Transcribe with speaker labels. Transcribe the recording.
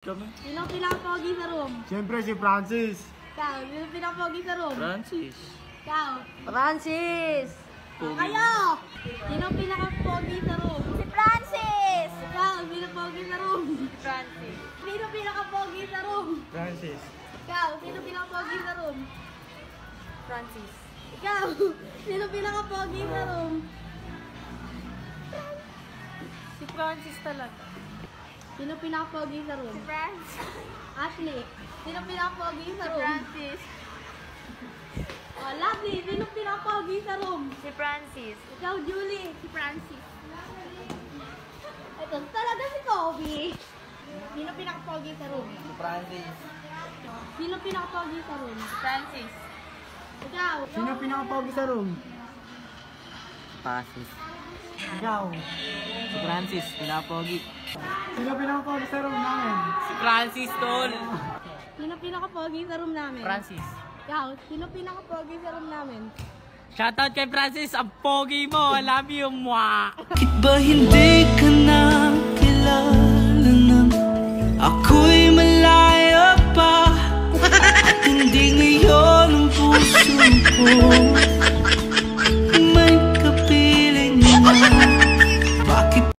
Speaker 1: Sino pinaka-pogi sa room?
Speaker 2: Siyempre si Francis.
Speaker 1: Ikaw, sino pinaka-pogi sa room?
Speaker 3: Francis.
Speaker 1: Ikaw.
Speaker 4: Francis!
Speaker 1: Kayo! Sino pinaka-pogi sa room?
Speaker 4: Si Francis!
Speaker 1: Ikaw, sino pogi sa room?
Speaker 4: Francis.
Speaker 1: Sino pinaka-pogi sa room?
Speaker 2: Francis.
Speaker 1: Ikaw, sino pinaka-pogi sa room?
Speaker 4: Francis.
Speaker 1: Ikaw, sino pinaka-pogi sa room?
Speaker 4: Si Francis talaga.
Speaker 1: Sino pinaka-pogi sa room?
Speaker 4: Si Francis.
Speaker 1: Ashley, sino pinaka-pogi sa room?
Speaker 4: Francis.
Speaker 1: Oh, Lovely, sino pinaka-pogi sa room?
Speaker 4: Si Francis.
Speaker 1: Ikaw, Julie. Si Francis. Ito talaga si Kobe. Sino pinaka-pogi sa room?
Speaker 3: Si Francis.
Speaker 1: Sino pinaka-pogi sa room?
Speaker 4: Francis.
Speaker 1: Ikaw.
Speaker 2: Sino pinaka-pogi sa room?
Speaker 3: Francis.
Speaker 2: Ikaw.
Speaker 3: Si Francis, pinapogi.
Speaker 2: Sino pinaka-pogi sa room namin?
Speaker 3: Si Francis, tol.
Speaker 1: Sino pinaka-pogi sa room namin?
Speaker 3: Francis.
Speaker 1: Ikaw, sino pinaka-pogi sa room namin?
Speaker 3: Shoutout kay Francis, ang pogi mo. I love you, mwah.
Speaker 5: Bakit ba hindi ka na kilala nang ako'y malaya pa? At hindi ngayon ang puso ko